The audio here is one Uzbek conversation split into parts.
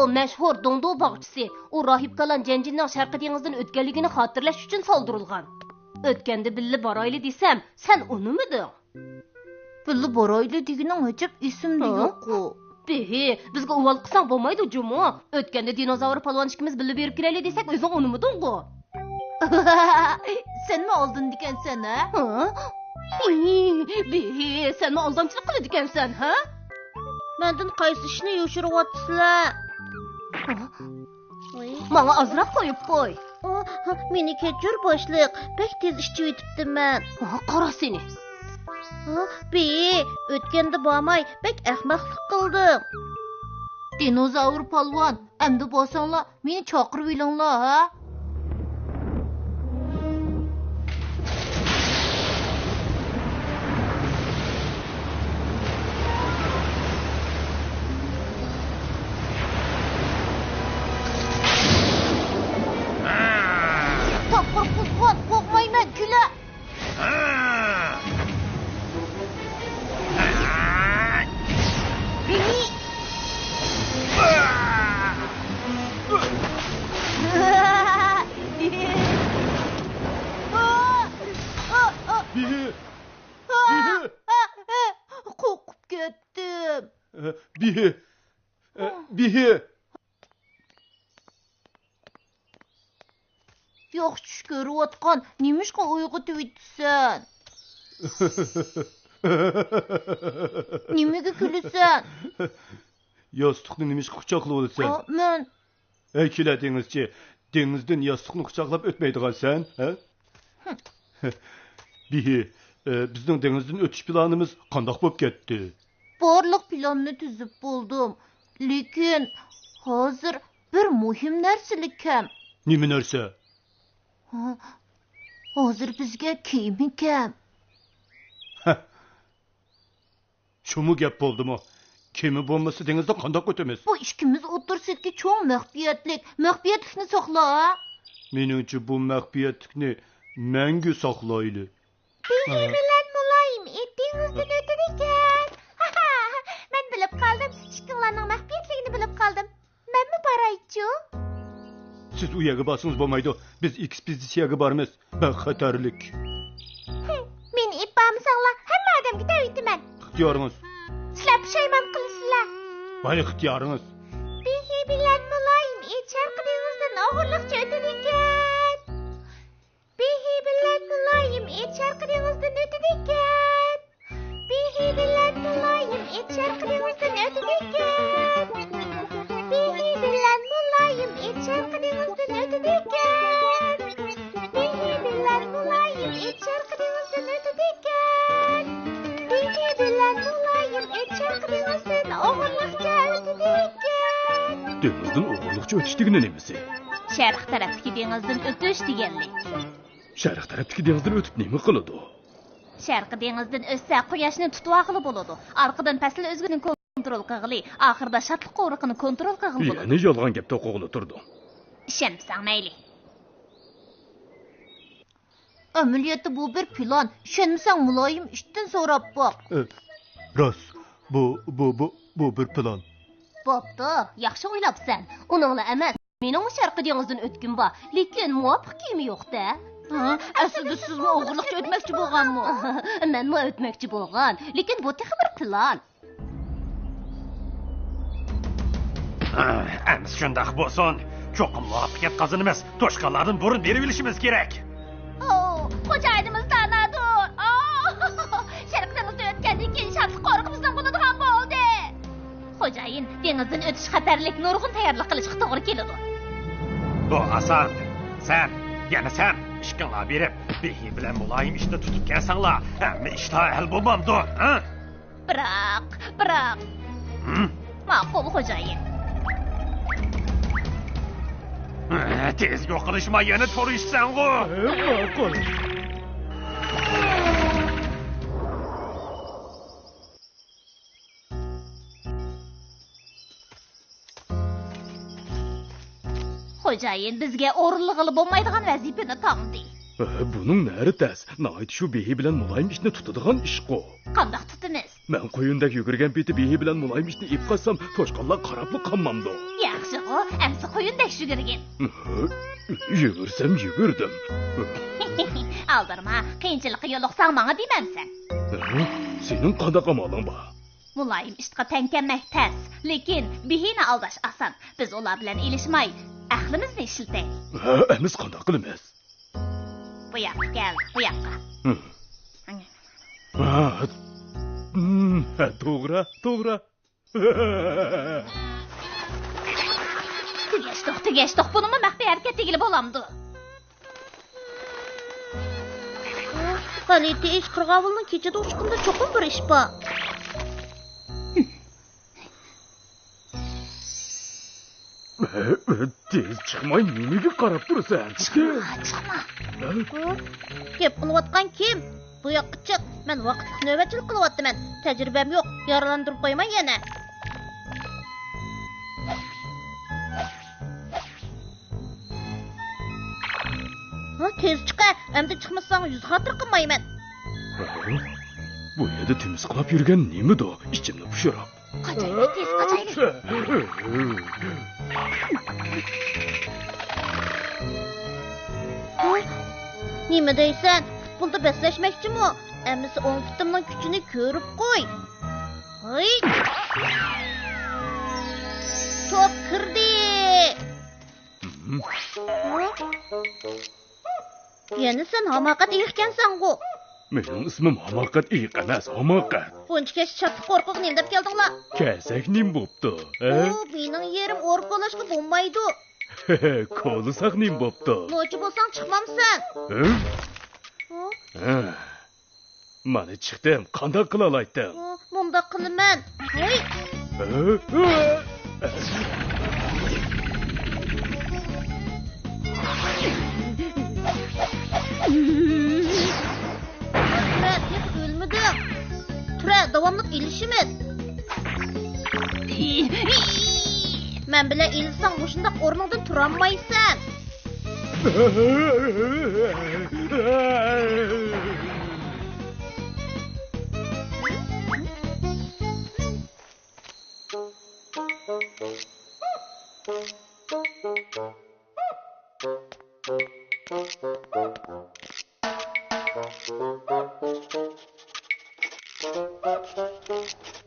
məşhur Dongdo bağçısı, o rahib kalan Cencinin Şarkı Deniz'den ötkenligini hatırlaş üçün saldırılgan. Ötkende billi baraylı desem, sen onu mudun? Billi baraylı deginin hacap isimli yok o. Behi, bizge uval kısan bolmaydı cumu. Ötkende dinozavr palvan ikimiz billi berip gireli desek, özün onu mudun go? Sen mi aldın diken sen ha? Behi, sen mi aldamçılık kılı diken sen ha? Menden qaysı işini yoşurup atısılar. Bana azrak koyup koy. Meni keçir başlık. Pek tez işçi ötüptüm ben. Qara seni. Bey, ötkende bağmay, pek ahmaklık kıldım. Dinozavr palvan, emdi basanla, meni çakır bilanla ha? Korkup gittim. Bihi. Yok şükür otkan, nemişka uygu tüvitsen? Nemege külüsen? Yastıqni nemiş quchoqlab olasan? Men. Kela dengizchi, dengizdan yastıqni quchoqlab o'tmaydigan sen, ha? Bihi, bizning dengizdan o'tish planimiz qandoq bo'lib ketdi? Barliq planni tuzib bo'ldim. Lekin hozir bir muhim narsalik kam. Nima narsa? Hozir bizga kiyimi kam. Şumu gap bo'ldimi? Kemi bo'lmasa dengizda qandoq o'tamiz? Bu ikkimiz o'tirsak cho'ng maxfiyatlikni saqla. Meningcha bu maxfiyatlikni mangu saqlayli. Bihi bilan muloyim etdingizdan o'tar ekan. Men bilib qoldim. Toxkanlarning maxfiyatligini bilib qoldim. Menmi baraychu? Siz u yerga borsangiz bo'lmaydi. Biz ekspeditsiyaga boramiz. Ben xatarlik. Men ip bormisanglar, hamma odamga tavitaman. İxtiyoringiz. Sizlar pushaymon qilasizlar. Voy ixtiyoringiz. Bihi bilan muloyim Şarkı Deniz'den og'irliqcha o'tar ekan. Bihi bilan muloyim Şarkı Deniz'den o'tar ekan. Bihi bilan muloyim Şarkı Deniz'den o'tar ekan. Bihi bilan muloyim Şarkı Deniz'den o'tar ekan. Bihi bilan muloyim Şarkı Deniz'den o'tar ekan. Bihi bilan muloyim Şarkı Deniz'den og'irliqcha o'tar ekan. Dengizdan o'g'irliqcha o'tish degani nimasi? Sharq tarafdagi dengizdan o'tish deganlik. Sharq tarafdagi dengizdan o'tib nima qiladi? Sharq denizdan o'tsa quyoshni tutib olg'ili bo'ladi. Orqadan pasli o'zgini kontrol qilg'ili, oxirida shadliq qoriqini kontrol qilg'ili bo'ladi. Yana yolg'on gapda o'qig'ili turdi. Ishonmasang mayli. Ameliyatı bu bir plan. Ishonmasang muloyim ishdan so'rab boq. Rost. Bu bir plan. Bo'pti, yaxshi o'ylabsan. Uningla emas. Mening Sharq denizdan o'tkim bor, lekin muvofiq kiyimi yo'q-da. Aslida sizmi o'g'irliqcha o'tmoqchi bo'lganmi? Menmi o'tmoqchi bo'lgan, lekin bu texi bir plan. Ems shundoq bo'lsin. Cho'qim muvaffaqiyat qozonamiz. To'shqanlardan burun berib olishimiz kerak. Xo'jayinimiz tanadur. Sharq denizdan o'tgandan keyin shadliq qoriqimizdan bo'ladigan bo'ldi. Xo'jayin, dengizdan o'tish xatarlik nurg'un tayyorlik qilishga to'g'ri keladi. Bu oson. Sen, yana sen ishqinga berib, Bihi bilan muloyim ishda tutib kelsanglar, hamma ishlar hal bo'lmamdi, ha? Biroq. Ma'qul xo'jayin. Tezga qilishma, yana to'rishsan-ku. Ma'qul. Xo'jayin bizga o'rinlig'ili bo'lmaydigan vazifani topdi. Buning nari tas? Nayt shu Bihi bilan muloyim ishni tutadigan ish-ku. Qandoq tutamiz? Men qo'yindek yugurgan peti behi bilan muloyim ishni ip qilsam, to'shqonlar qarabli qolmamdi. Yaxshi-ku, amsi qo'yindek yugurgin. Yugursam yugurdim. Aldirma, qiyinchilikqa yo'liqsang menga demansan. Sening qanday amaling bor? Muloyim ishqa tankanmak tas, lekin behini aldash oson. Biz ular bilan elishmay, aqlimizni ishlataylik. Amiz qanday qilamiz? Bu yoqqa kel, bu yoqqa. To'g'ri, to'g'ri. Tugashdiq. Bunimi maxfiy harakat tegilib olamdi. Qaliti ish qirg'avulning kechada uchiqimda cho'qim bir ish bor. Tez chiqmay nimaga qarab tursan? Chiqma. Gap qilayotgan kim? Bu yoqqa chiq. Men vaqtliq navbatchilik qilyapman. Tajribam yo'q. Yaralantirib qo'yman yana. Tez chiqa. Endi chiqmasang yuz xotir qilmayman. Bu yerda temizqilab yurgan nima-da? Ichimni pushirib. Qachaylik, tez qachaylik. Nima deysan? Futbolda beslashmoqchimi? Amisi o'ng putimning kuchini ko'rib qo'y. Hoy! Top kirdi. Yana sen hamoqat ekansan-ku. Mening ismim hamoqat emas, hamoqat. Bunchagacha shadliq qo'rqiq nim deb keldinglar. Kasak nim bo'pti, Mening yerim o'rqolashga bo'lmaydi. Qo'lisak nim bo'pti. Nochi bo'lsang chiqmamsan. Mana chiqdim, qanday qila olaydim? Bunda qilaman. Hoy! Ölmedim. Tura, davamlıq ilişimiz. Men bilan ilsang, o'shunda o'rningdan turolmaysan.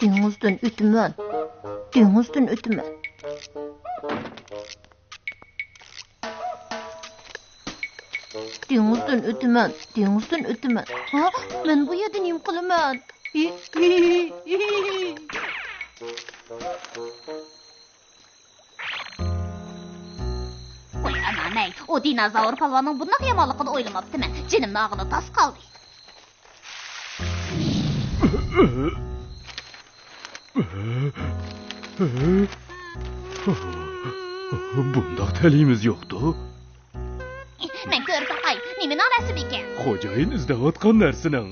Dengizden ötümen. Dengizden ötümen. Dengizden ötümen. Dengizden ötümen. Ha? Ben bu yerden neyim kılaman? Oy ananay, o dinozavr palvanın bundan yamanlıqını oylamaptımən. Cinim nağını tas qaldı. Bundaq təliyimiz yoxdur. Mən görüb baxay, nemin anası bikən. Xocayin izləyətqan nərsinin.